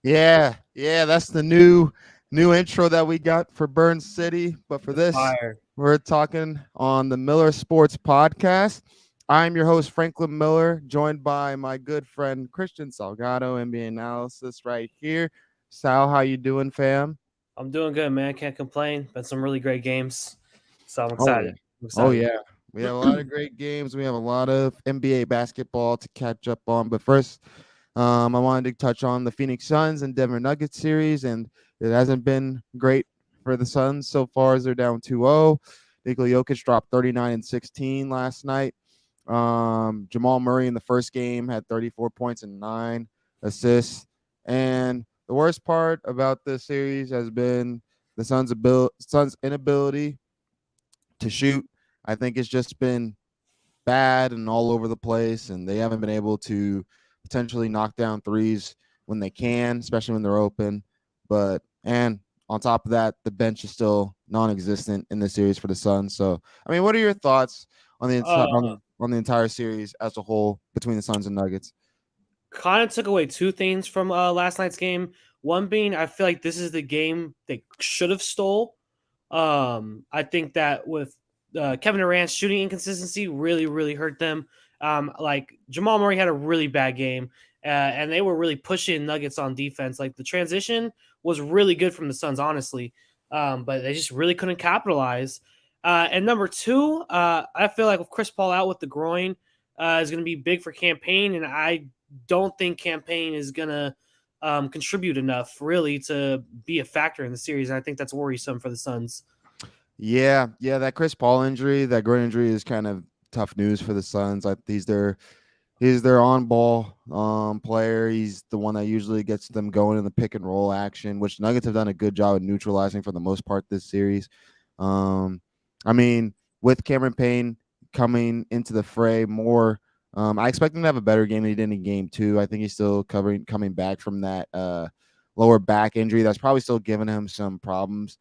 Yeah, that's the new intro that we got for Burn City. But for It's this, fire. we're talking on the Miller Sports Podcast. I'm your host, Franklin Miller, joined by my good friend Christian Salgado, NBA analysis right here. Sal, how you doing, fam? I'm doing good, man. Can't complain. Been some really great games, so I'm Oh yeah. excited. I'm Oh excited. yeah. We have a lot of great games. We have a lot of NBA basketball to catch up on. But first, I wanted to touch on the Phoenix Suns and Denver Nuggets series, and it hasn't been great for the Suns so far as they're down 2-0. Nikola Jokic dropped 39 and 16 last night. Jamal Murray in the first game had 34 points and 9 assists. And the worst part about this series has been the Suns' inability to shoot. I think it's just been bad and all over the place, and they haven't been able to potentially knock down threes when they can, especially when they're open. And on top of that, the bench is still non-existent in the series for the Suns. So, I mean, what are your thoughts on the Uh, on the entire series as a whole between the Suns and Nuggets? Kind of took away two things from last night's game. One being, I feel like this is the game they should have stole. I think that with Kevin Durant's shooting inconsistency really hurt them. Like Jamal Murray had a really bad game, and they were really pushing Nuggets on defense. Like the transition was really good from the Suns, honestly, but they just really couldn't capitalize. And number two, I feel like with Chris Paul out with the groin, is going to be big for campaign, and I don't think campaign is going to contribute enough really to be a factor in the series. And I think that's worrisome for the Suns. Yeah, that Chris Paul injury, that groin injury is kind of tough news for the Suns. He's their on ball player. He's the one that usually gets them going in the pick and roll action, which Nuggets have done a good job of neutralizing for the most part this series. Um, I mean, with Cameron Payne coming into the fray more, I expect him to have a better game than he did in game two. I think he's still coming back from that lower back injury that's probably still giving him some problems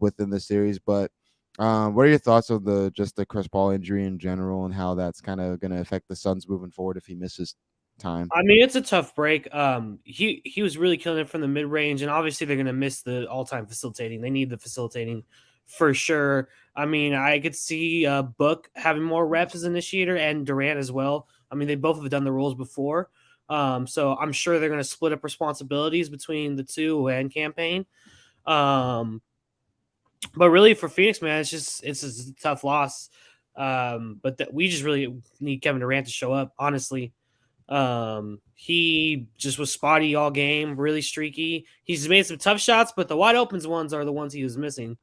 within the series. But what are your thoughts on the Chris Paul injury in general and how that's kind of going to affect the Suns moving forward if he misses time? I mean, it's a tough break. He was really killing it from the mid range, and obviously they're going to miss the all time facilitating. They need the facilitating for sure. I mean, I could see Book having more reps as initiator and Durant as well. I mean, they both have done the roles before, so I'm sure they're going to split up responsibilities between the two and campaign. Um, but really, for Phoenix, man, it's a tough loss. But we just really need Kevin Durant to show up. Honestly, he just was spotty all game, really streaky. He's made some tough shots, but the wide opens ones are the ones he was missing.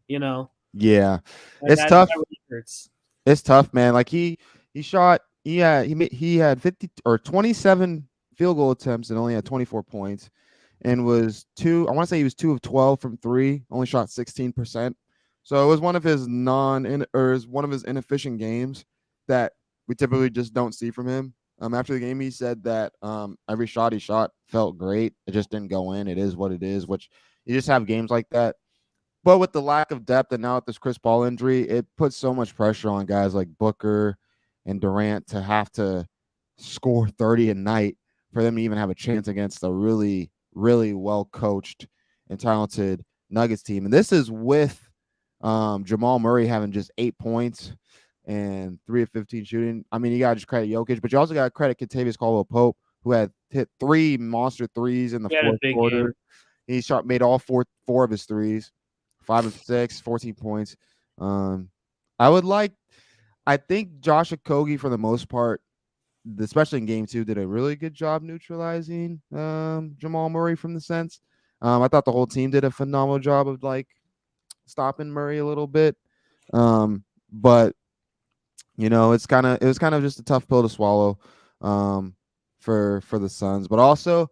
You know, Yeah, and it's that tough. really hurts. It's tough, man. Like he shot. He had 50 or 27 field goal attempts and only had 24 points, and was two. I want to say he was 2 of 12 from three. Only shot 16%. So it was one of his one of his inefficient games that we typically just don't see from him. After the game, he said that every shot he shot felt great. It just didn't go in. It is what it is. Which you just have games like that. But with the lack of depth and now with this Chris Paul injury, it puts so much pressure on guys like Booker and Durant to have to score 30 a night for them to even have a chance against a really well coached and talented Nuggets team. And this is with Jamal Murray having just 8 points and 3 of 15 shooting. I mean, you got to just credit Jokic, but you also got to credit Kentavious Caldwell Pope, who had hit three monster threes in the He had a fourth big game. quarter. Made all four of his threes, 5 of 6, 14 points. Um, I would like. I think Josh Okogie, for the most part, especially in game two, did a really good job neutralizing Jamal Murray from the sense. I thought the whole team did a phenomenal job of like stopping Murray a little bit. But it was kind of just a tough pill to swallow for the Suns. But also,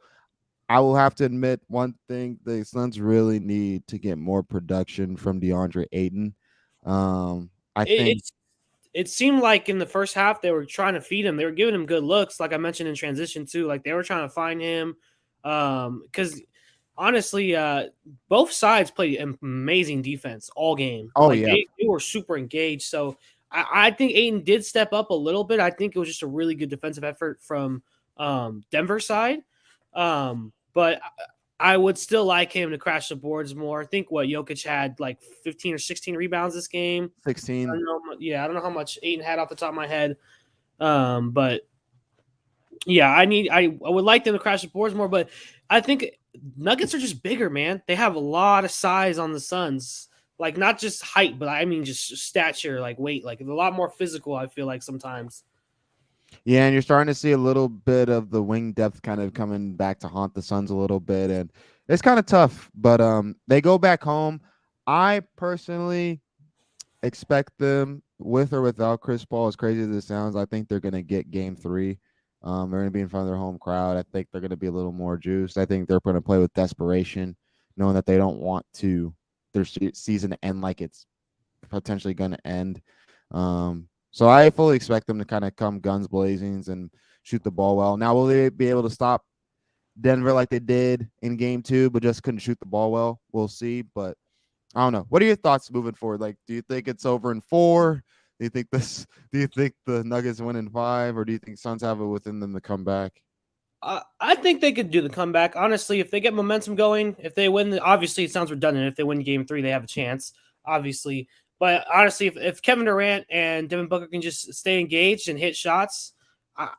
I will have to admit one thing: the Suns really need to get more production from DeAndre Ayton. I It, think. it's it seemed like in the first half they were trying to feed him. They were giving him good looks, like I mentioned in transition too. Like they were trying to find him, because honestly, both sides played amazing defense all game. Oh Like yeah, they were super engaged. So I think Aiden did step up a little bit. I think it was just a really good defensive effort from Denver side. but I would still like him to crash the boards more. I think Jokic had like 15 or 16 rebounds this game. I 16. don't know. Yeah, I don't know how much Ayton had off the top of my head. But yeah, I would like them to crash the boards more, but I think Nuggets are just bigger, man. They have a lot of size on the Suns. Like not just height, but I mean just stature, like weight. Like it's a lot more physical, I feel like sometimes. Yeah, and you're starting to see a little bit of the wing depth kind of coming back to haunt the Suns a little bit, and it's kind of tough. But they go back home. I personally expect them with or without Chris Paul. As crazy as it sounds, I think they're going to get Game 3. They're going to be in front of their home crowd. I think they're going to be a little more juiced. I think they're going to play with desperation, knowing that they don't want their season to end like it's potentially going to end. So I fully expect them to kind of come guns blazing and shoot the ball well. Now, will they be able to stop Denver like they did in Game 2, but just couldn't shoot the ball well? We'll see. But I don't know. What are your thoughts moving forward? Like, do you think it's over in 4? Do you think this? Do you think the Nuggets win in 5, or do you think Suns have it within them to come back? I think they could do the comeback. Honestly, if they get momentum going, if they win, obviously it sounds redundant. If they win Game 3, they have a chance, obviously. But honestly, if Kevin Durant and Devin Booker can just stay engaged and hit shots,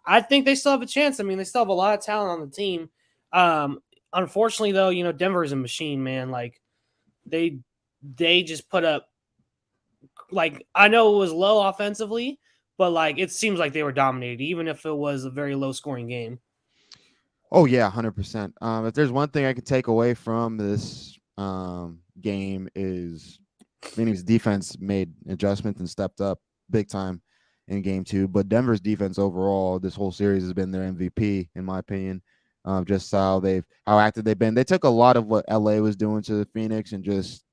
I think they still have a chance. I mean, they still have a lot of talent on the team. Unfortunately, though, Denver is a machine, man. Like they just put up. Like I know it was low offensively, but like it seems like they were dominated, even if it was a very low scoring game. Oh yeah, 100%. If there's one thing I can take away from this game is Phoenix defense made adjustments and stepped up big time in Game 2. But Denver's defense overall, this whole series has been their MVP in my opinion. Just how active they've been. They took a lot of what LA was doing to the Phoenix and just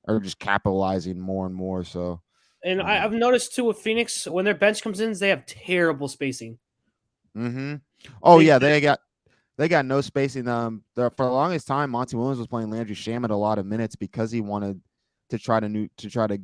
are just capitalizing more and more. So, And I've noticed too with Phoenix, when their bench comes in, they have terrible spacing. mm-hmm. Oh They yeah, they got no spacing. For the longest time, Monty Williams was playing Landry Shamet a lot of minutes because he wanted to try to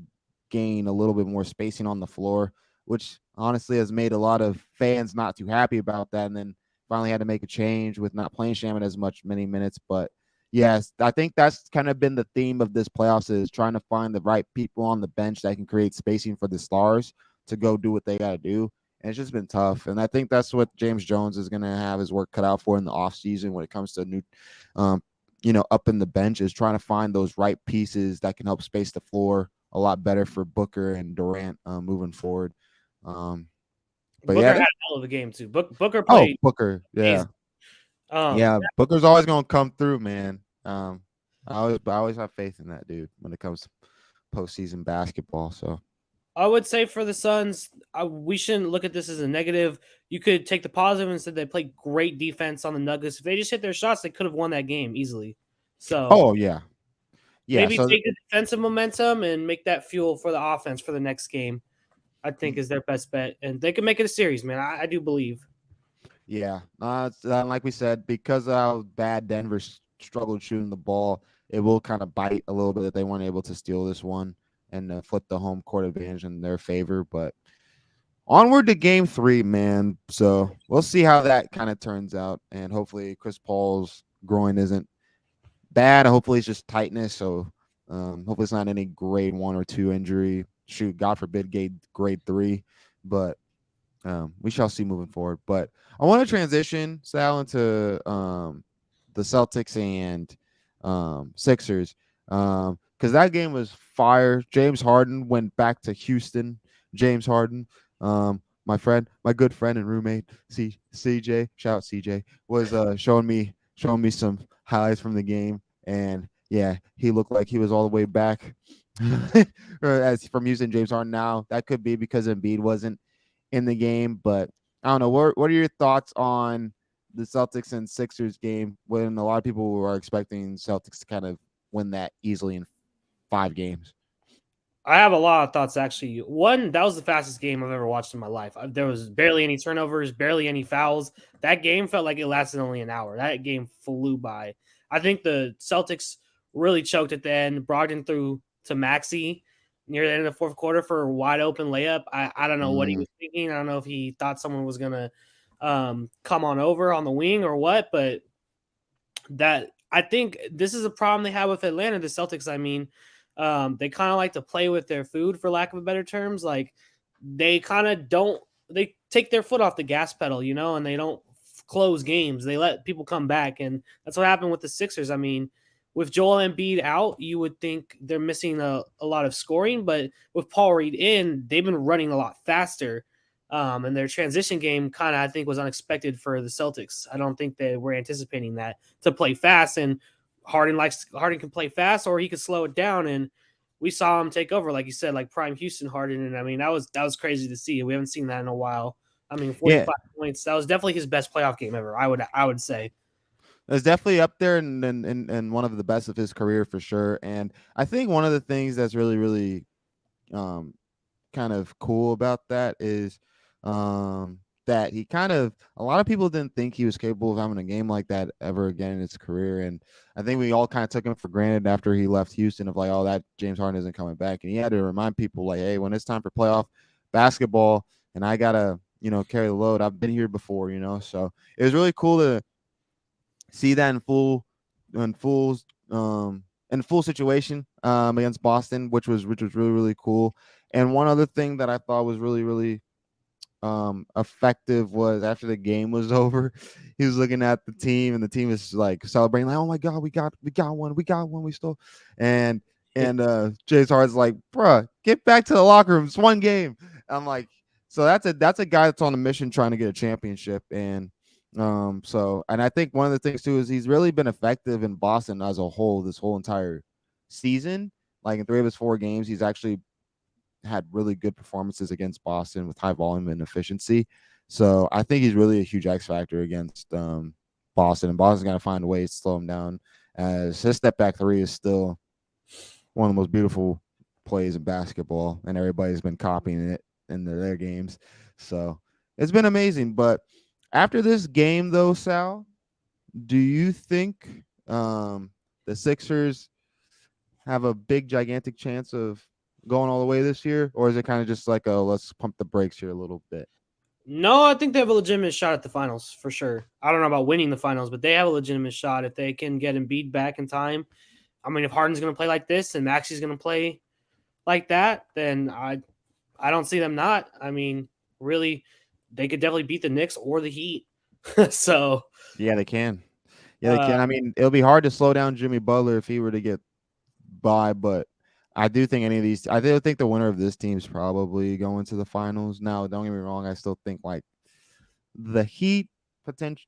gain a little bit more spacing on the floor, which honestly has made a lot of fans not too happy about that. And then finally had to make a change with not playing Shamet as many minutes. But yes, I think that's kind of been the theme of this playoffs is trying to find the right people on the bench that can create spacing for the stars to go do what they got to do. And it's just been tough. And I think that's what James Jones is going to have his work cut out for in the offseason when it comes to new, up in the bench is trying to find those right pieces that can help space the floor a lot better for Booker and Durant moving forward. But Booker yeah, had a hell of a game too. Booker oh played Booker, yeah, amazing. Um, yeah, Booker's always going to come through, man. I always have faith in that dude when it comes to postseason basketball. So I would say for the Suns, we shouldn't look at this as a negative. You could take the positive and say they played great defense on the Nuggets. If they just hit their shots, they could have won that game easily. So oh yeah, yeah. maybe So take the defensive momentum and make that fuel for the offense for the next game. I think is their best bet, and they can make it a series, man. I do believe. yeah, like we said, because of how bad Denver struggled shooting the ball, it will kind of bite a little bit that they weren't able to steal this one and flip the home court advantage in their favor. But onward to Game 3, man. So we'll see how that kind of turns out, and hopefully Chris Paul's groin isn't bad. Hopefully it's just tightness. So hopefully it's not any grade 1 or 2 injury. Shoot, God forbid, grade 3, but. We shall see moving forward. But I want to transition, Sal, into the Celtics and Sixers because that game was fire. James Harden went back to Houston. James Harden, my good friend and roommate, CJ, shout out CJ, was showing me some highlights from the game, and yeah, he looked like he was all the way back. As from Houston, James Harden. Now that could be because Embiid wasn't in the game, but I don't know. What are your thoughts on the Celtics and Sixers game when a lot of people are expecting Celtics to kind of win that easily in 5 games? I have a lot of thoughts actually. One, that was the fastest game I've ever watched in my life. There was barely any turnovers, barely any fouls. That game felt like it lasted only an hour. That game flew by. I think the Celtics really choked at the end. Brogdon threw to Maxey near the end of the fourth quarter for a wide open layup. I don't know what he was thinking. I don't know if he thought someone was gonna come on over on the wing or what, but that I think this is a problem they have with Atlanta, the Celtics. I mean, they kind of like to play with their food, for lack of better terms. Like they kind of don't, they take their foot off the gas pedal, and they don't close games. They let people come back, and that's what happened with the Sixers. I mean, with Joel Embiid out, you would think they're missing a lot of scoring, but with Paul Reed in, they've been running a lot faster. And their transition game kind of, I think, was unexpected for the Celtics. I don't think they were anticipating that to play fast. And Harden can play fast, or he could slow it down. And we saw him take over, like you said, like prime Houston Harden. And I mean, that was crazy to see. We haven't seen that in a while. I mean, Yeah, 45 points. That was definitely his best playoff game ever. I would say. it's definitely up there and one of the best of his career for sure. And I think one of the things that's really, really um kind of cool about that is that he kind of a lot of people didn't think he was capable of having a game like that ever again in his career. And I think we all kind of took him for granted after he left Houston of like, oh, that James Harden isn't coming back. And he had to remind people like, hey, when it's time for playoff basketball and I gotta, carry the load, I've been here before, So it was really cool to see that in full in full situation against Boston, which was really, really cool. And one other thing that I thought was really, really effective was after the game was over, he was looking at the team and the team is like celebrating, like, oh my god, we stole. And James Harden's like, bruh, get back to the locker room. It's one game. I'm like, so that's a guy that's on a mission trying to get a championship. And I think one of the things too is he's really been effective in Boston as a whole this whole entire season. Like in 3 of his 4 games, he's actually had really good performances against Boston with high volume and efficiency. So I think he's really a huge X factor against Boston, and Boston's got to find a way to slow him down. As his step back 3 is still one of the most beautiful plays in basketball, and everybody's been copying it in their games. So it's been amazing. But after this game, though, Sal, do you think the Sixers have a big, gigantic chance of going all the way this year, or is it kind of just like, oh, let's pump the brakes here a little bit? No, I think they have a legitimate shot at the finals for sure. I don't know about winning the finals, but they have a legitimate shot if they can get Embiid back in time. I mean, if Harden's going to play like this and Maxi's going to play like that, then I don't see them not. I mean, really, they could definitely beat the Knicks or the Heat. So, Yeah, they can. Yeah, they uh, can. I mean, it'll be hard to slow down Jimmy Butler if he were to get by, but I do think any of these. I do think the winner of this team's probably going to the finals. Now, don't get me wrong. I still think like the Heat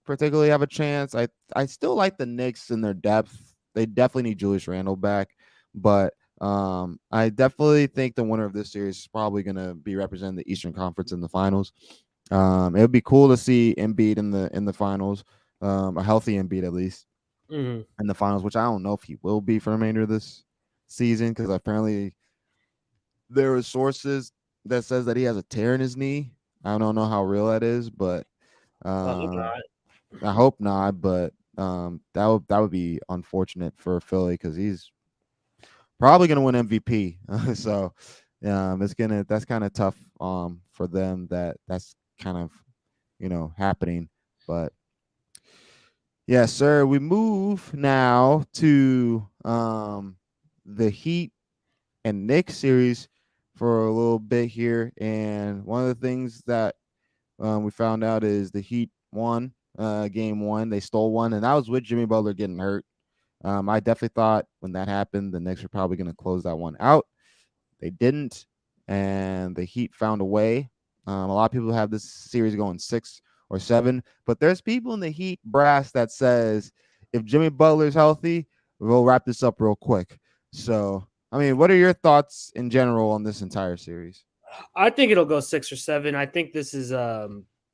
particularly have a chance. I still like the Knicks in their depth. They definitely need Julius Randle back, but I definitely think the winner of this series is probably going to be representing the Eastern Conference in the finals. It would be cool to see Embiid in the finals, a healthy Embiid at least mhm. in the finals, which I don't know if he will be for the remainder of this season because apparently there are sources that says that he has a tear in his knee. I don't know how real that is, but I hope um, not. I hope not. But that would be unfortunate for Philly because he's probably going to win MVP. So that's kind of tough for them that's kind of happening. But yes, sir. We move now to the Heat and Knicks series for a little bit here. And one of the things that we found out is the Heat won game 1. They stole one, and that was with Jimmy Butler getting hurt. I definitely thought when that happened, the Knicks were probably going to close that one out. They didn't, and the Heat found a way. A lot of people have this series going 6 or 7, but there's people in the Heat brass that says if Jimmy Butler's healthy, we'll wrap this up real quick. So, I mean, what are your thoughts in general on this entire series? I think it'll go 6 or 7. I think this is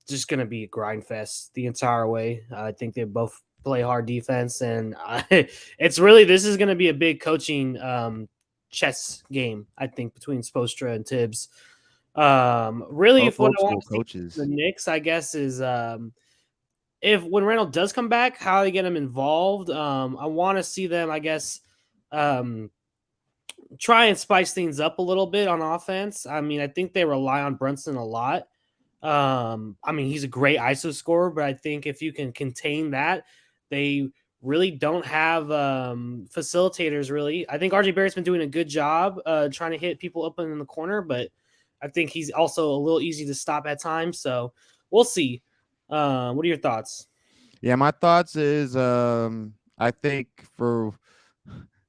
just going to be a grind fest the entire way. I think they both play hard defense, and it's really this is going to be a big coaching chess game. I think between Spoelstra and Tibbs. Really, Both if what old I want school to see from coaches. the Knicks, I guess, is if when Randall does come back, how they get him involved. I want to see them, I guess, um, try and spice things up a little bit on offense. I mean, I think they rely on Brunson a lot. I mean, he's a great ISO scorer, but I think if you can contain that, they really don't have facilitators. Really, I think RJ Barrett's been doing a good job trying to hit people open in the corner, but I think he's also a little easy to stop at times. So we'll see. What are your thoughts? Yeah, my thoughts is I think for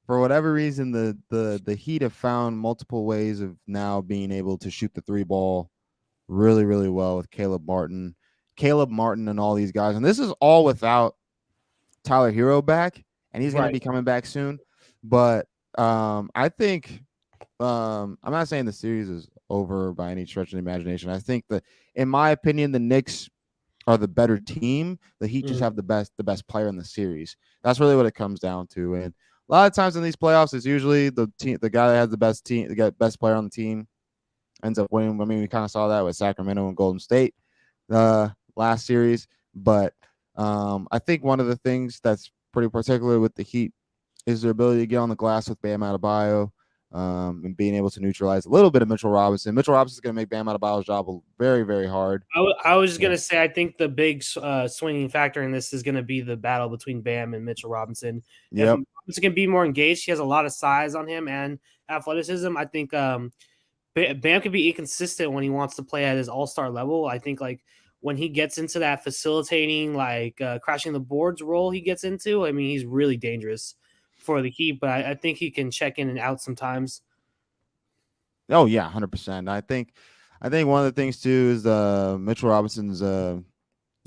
whatever reason the Heat have found multiple ways of now being able to shoot the three ball really, really well with Caleb Martin and all these guys. And this is all without Tyler Hero back, and he's going to Right. be coming back soon. But I think I'm not saying the series is over by any stretch of the imagination. I think that, in my opinion, the Knicks are the better team. The Heat just Mm. have the best player in the series. That's really what it comes down to. And a lot of times in these playoffs, it's usually the guy that has the best player on the team ends up winning. I mean, we kind of saw that with Sacramento and Golden State last series. But I think one of the things that's pretty particular with the Heat is their ability to get on the glass with Bam Adebayo, and being able to neutralize a little bit of Mitchell Robinson. Mitchell Robinson is going to make Bam Adebayo's job very, very hard. I was just Yeah. gonna say I think the big swinging factor in this is gonna be the battle between Bam and Mitchell Robinson. If Yep. Robinson can be more engaged, he has a lot of size on him and athleticism. I think Bam can be inconsistent when he wants to play at his all-star level. I think like when he gets into that facilitating, like crashing the boards role he gets into, I mean, he's really dangerous for the Heat, but I think he can check in and out sometimes. Oh yeah, 100%. I think one of the things too is Mitchell Robinson's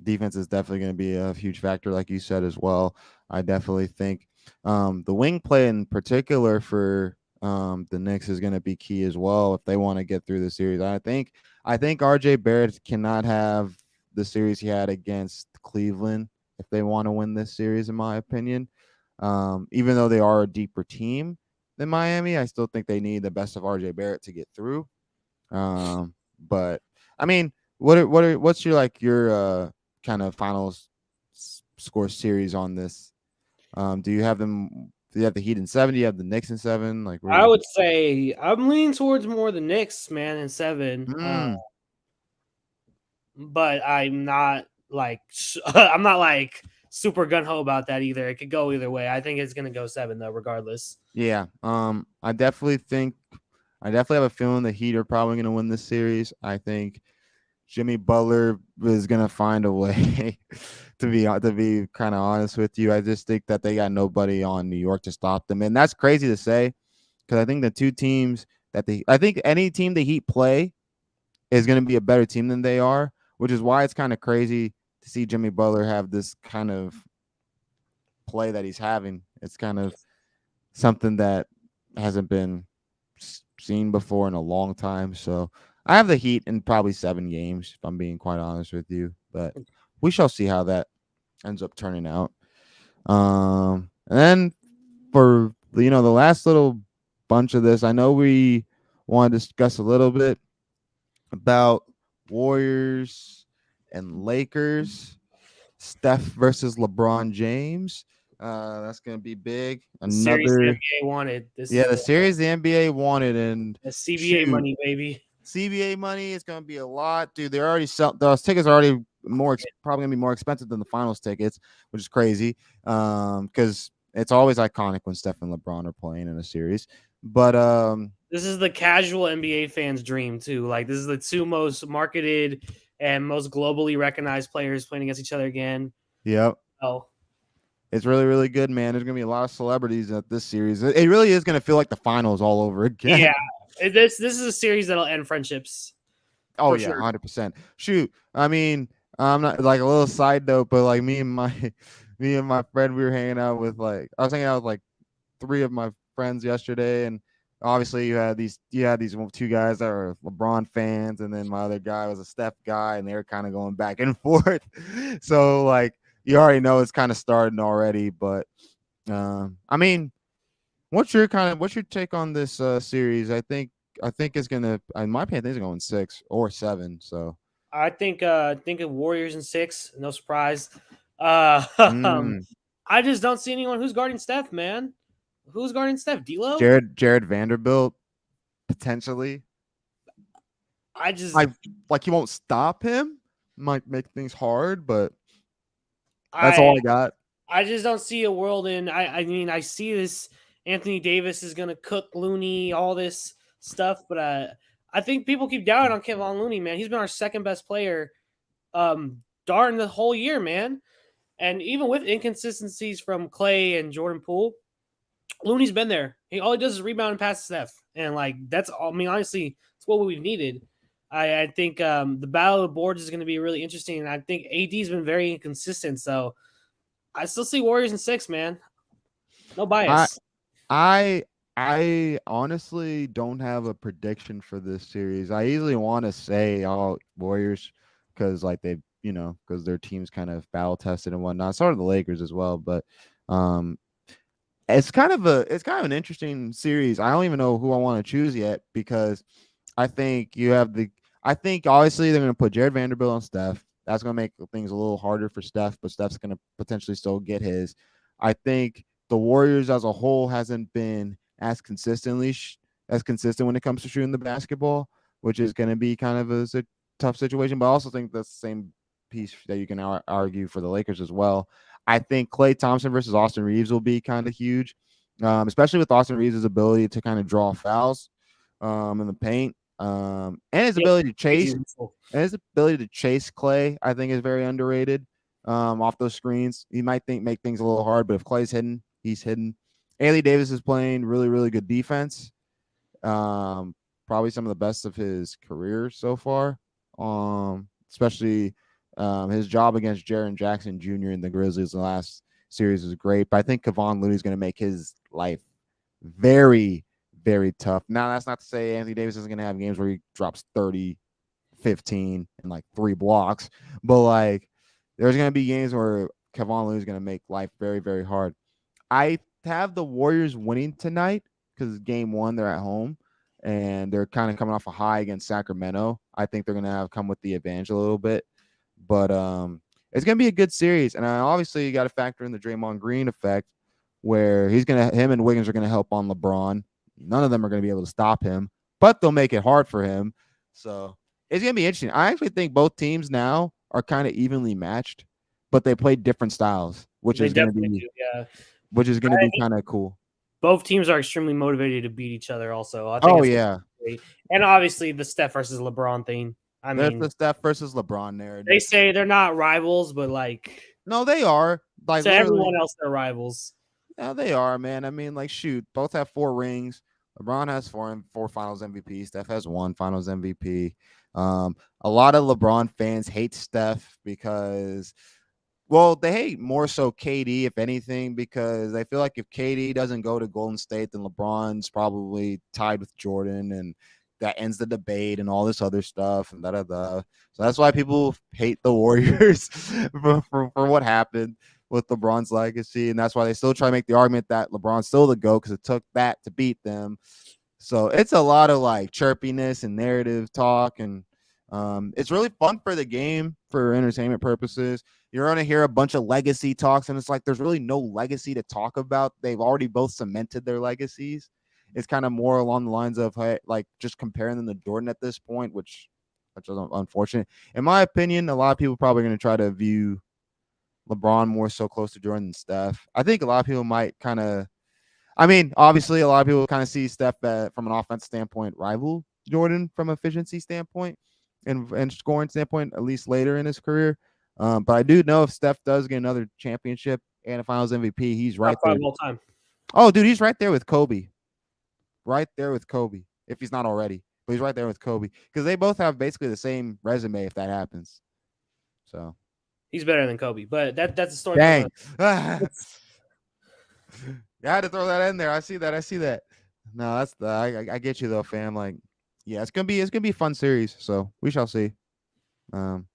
defense is definitely going to be a huge factor, like you said as well. I definitely think the wing play in particular for the Knicks is going to be key as well if they want to get through the series. I think RJ Barrett cannot have the series he had against Cleveland if they want to win this series, in my opinion. Even though they are a deeper team than Miami, I still think they need the best of RJ Barrett to get through. But I mean, what's your kind of finals score series on this? Do you have them? Do you have the Heat in 7? Do you have the Knicks in 7? Like, where I you? would say I'm leaning towards more the Knicks, man, in 7. Mm, But I'm not like I'm not like super gun ho about that either. It could go either way. I think it's gonna go 7 though, regardless. yeah. I definitely have a feeling the Heat are probably going to win this series. I think Jimmy Butler is going to find a way to be kind of honest with you. I just think that they got nobody on New York to stop them. And that's crazy to say because I think the two teams I think any team the Heat play is going to be a better team than they are, which is why it's kind of crazy to see Jimmy Butler have this kind of play that he's having. It's kind of something that hasn't been seen before in a long time. So I have the Heat in probably 7 games, if I'm being quite honest with you. But we shall see how that ends up turning out. And then for the last little bunch of this, I know we want to discuss a little bit about Warriors and Lakers. Steph versus LeBron James. That's gonna be big. The series the Another NBA wanted. This Yeah, is the series the NBA wanted, and the CBA shoot, money, baby. CBA money is going to be a lot, dude. They're already those tickets are already probably going to be more expensive than the finals tickets, which is crazy. Because it's always iconic when Steph and LeBron are playing in a series. But This is the casual NBA fan's dream too. Like this is the two most marketed and most globally recognized players playing against each other again. yep, Oh, it's really really good, man. There's going to be a lot of celebrities at this series. It really is going to feel like the finals all over again. yeah. This is a series that'll end friendships Oh for yeah, sure. 100%. Shoot, I mean, I'm not like a little side note, but like me and my friend, we were hanging out with I was hanging out with like 3 of my friends yesterday, and obviously you had these 2 guys that are LeBron fans, and then my other guy was a Steph guy, and they were kind of going back and forth. So like you already know it's kind of starting already, but I mean, what's your take on this series? I think it's gonna, in my opinion, I think it's going 6 or 7. So I think of Warriors in 6, no surprise. mm, I just don't see anyone who's guarding Steph, man. Who's guarding Steph? D'Lo? Jared Vanderbilt potentially. I just Like he won't stop him. Might make things hard, but that's I all I got. I just don't see a world in. I mean, I see this. Anthony Davis is going to cook Looney, all this stuff, but I think people keep doubting on Kevon Looney, man. He's been our second best player, darn the whole year, man. And even with inconsistencies from Clay and Jordan Poole, Looney's been there. All he does is rebound and pass Steph, and like that's all. I mean, honestly, it's what we've needed. I think the battle of the boards is going to be really interesting, and I think AD's been very inconsistent. So I still see Warriors in 6, man. No I bias. I I honestly don't have a prediction for this series. I easily want to say all Warriors because like they because their team's kind of battle tested and whatnot. So are the Lakers as well, but um it's kind of an interesting series. I don't even know who I want to choose yet because I think you have the I think obviously they're going to put Jared Vanderbilt on Steph. That's going to make things a little harder for Steph, but Steph's going to potentially still get his. I think the Warriors as a whole hasn't been as consistent when it comes to shooting the basketball, which is going to be kind of a tough situation. But I also think that's the same piece that you can argue for the Lakers as well. I think Klay Thompson versus Austin Reeves will be kind of huge, especially with Austin Reeves' ability to kind of draw fouls in the paint, and his Yeah, ability to crazy chase. useful. And his ability to chase Clay, I think, is very underrated. Off those screens, he might make things a little hard, but if Clay's hidden, he's hidden. Anthony Davis is playing really, really good defense. Um, Probably some of the best of his career so far. Especially his job against Jaren Jackson Jr. in the Grizzlies in the last series was great. But I think Kevon Looney is going to make his life very, very tough. Now, that's not to say Anthony Davis isn't going to have games where he drops 30, 15, and like 3 blocks. But like, there's going to be games where Kevon Looney is going to make life very, very hard. I have the Warriors winning tonight because game one, they're at home and they're kind of coming off a high against Sacramento. I think they're going to have come with the advantage a little bit. But it's going to be a good series. And obviously, you got to factor in the Draymond Green effect where him and Wiggins are going to help on LeBron. None of them are going to be able to stop him, but they'll make it hard for him. So it's going to be interesting. I actually think both teams now are kind of evenly matched, but they play different styles, They definitely do. Yeah, kind of cool. both teams are extremely motivated to beat each other. Also, I think Oh it's yeah, great. And obviously the Steph versus LeBron thing. I there's mean, the Steph versus LeBron they narrative. say they're not rivals, but like No, they are like to literally. everyone else, they're rivals. Yeah, they are, man. I mean, like, shoot, both have 4 rings. LeBron has four Finals MVP. Steph has 1 Finals MVP. A lot of LeBron fans hate Steph because, well, they hate more so KD, if anything, because they feel like if KD doesn't go to Golden State, then LeBron's probably tied with Jordan, and that ends the debate and all this other stuff and da da da. So that's why people hate the Warriors for what happened with LeBron's legacy, and that's why they still try to make the argument that LeBron's still the GOAT because it took that to beat them. So it's a lot of like chirpiness and narrative talk, and it's really fun for the game for entertainment purposes. You're going to hear a bunch of legacy talks, and it's like there's really no legacy to talk about. They've already both cemented their legacies. It's kind of more along the lines of like just comparing them to Jordan at this point, which is unfortunate. In my opinion, a lot of people probably going to try to view LeBron more so close to Jordan than Steph. I think a lot of people might kind of, I mean, obviously, a lot of people kind of see Steph from an offensive standpoint rival Jordan from efficiency standpoint and scoring standpoint, at least later in his career. But I do know if Steph does get another championship and a Finals MVP, he's right Top there. 5 all time. Oh, dude, he's right there with Kobe. Right there with Kobe, if he's not already. But he's right there with Kobe because they both have basically the same resume if that happens. So He's better than Kobe, but that's a story dang. for another. I had to throw that in there. I see that. No, that's the I get you though, fam. Like, yeah, it's gonna be a fun series. So we shall see. Um,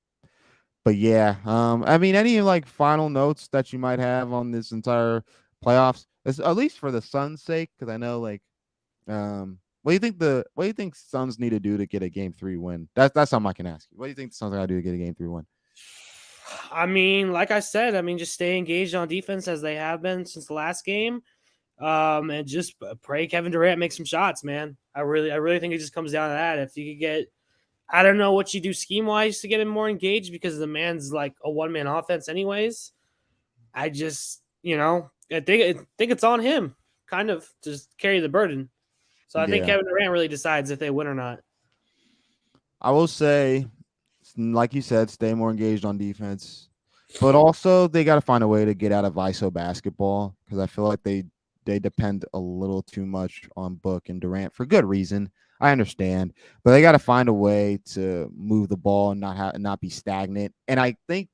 but yeah, I mean, any like final notes that you might have on this entire playoffs, at least for the Suns' sake, because I know like, what do you think Suns need to do to get a Game 3 win? That's something I can ask you. What do you think the Suns gotta do to get a Game 3 win? I mean, like I said, just stay engaged on defense as they have been since the last game. And just pray Kevin Durant makes some shots, man. I really think it just comes down to that. If you could get, I don't know what you do scheme wise to get him more engaged because the man's like a 1-man offense, anyways. I just, I think it's on him, kind of, just carry the burden. So I think Yeah. Kevin Durant really decides if they win or not. I will say, like you said, stay more engaged on defense, but also they got to find a way to get out of ISO basketball because I feel like they depend a little too much on Book and Durant for good reason. I understand, but they got to find a way to move the ball and not be stagnant. And I think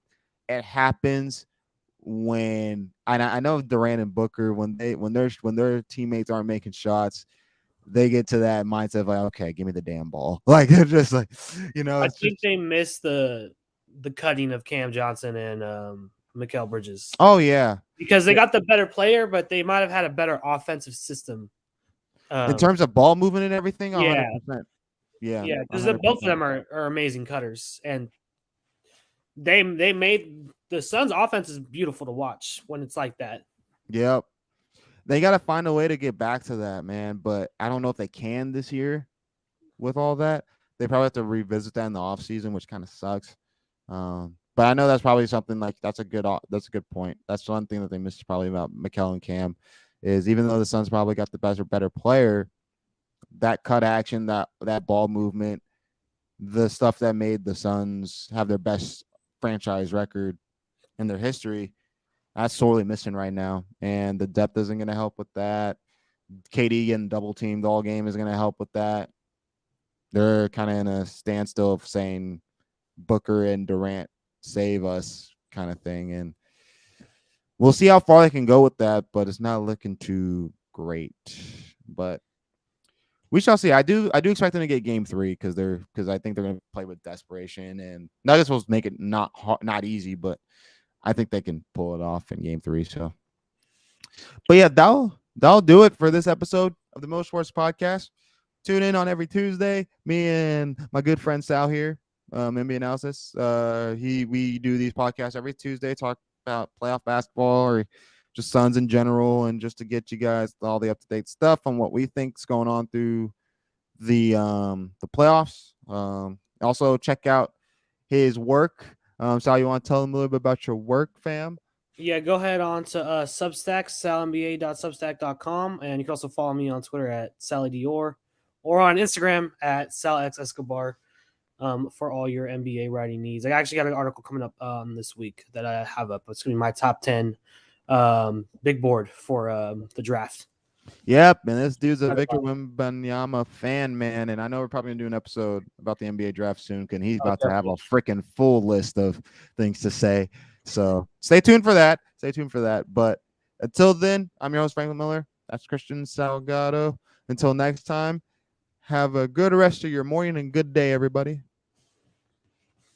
it happens when I know Durant and Booker when their teammates aren't making shots, they get to that mindset of like, okay, give me the damn ball. Like it's just like, I it's think just they missed the cutting of Cam Johnson and Mikal Bridges oh yeah. because they got the better player, but they might have had a better offensive system. In terms of ball movement and everything, Yeah, 100%. Yeah, yeah, because both of 100%. them are amazing cutters, and they made the Suns' offense is beautiful to watch when it's like that. Yep. They got to find a way to get back to that, man. But I don't know if they can this year with all that. They probably have to revisit that in the offseason, which kind of sucks. But I know that's probably something like that's a good point. That's one thing that they missed probably about Mikal and Cam is even though the Suns probably got the better player, that cut action, that ball movement, the stuff that made the Suns have their best franchise record in their history, that's sorely missing right now. And the depth isn't going to help with that. KD getting double teamed all game is going to help with that. They're kind of in a standstill of saying Booker and Durant save us kind of thing. And we'll see how far they can go with that, but it's not looking too great. But we shall see. I do expect them to get game 3 because I think they're going to play with desperation and Nuggets will make it not easy, but I think they can pull it off in game 3. So, but yeah, that'll do it for this episode of the Most Sports Podcast. Tune in on every Tuesday. Me and my good friend Sal here, NBA Analysis. We do these podcasts every Tuesday, talk about playoff basketball or just Suns in general, and just to get you guys all the up to date stuff on what we think's going on through the playoffs. Also check out his work. Sal, you want to tell them a little bit about your work, fam? Yeah, go ahead on to Substack, salnba.substack.com, and you can also follow me on Twitter at Sally Dior or on Instagram at SalXEscobar for all your NBA writing needs. I actually got an article coming up this week that I have up. It's going to be my top 10 big board for the draft. Yep, and this dude's a Victor Wembanyama fan, man. And I know we're probably gonna do an episode about the NBA draft soon, because he's about to have a freaking full list of things to say. So stay tuned for that. But until then, I'm your host, Franklin Miller. That's Christian Salgado. Until next time, have a good rest of your morning and good day, everybody.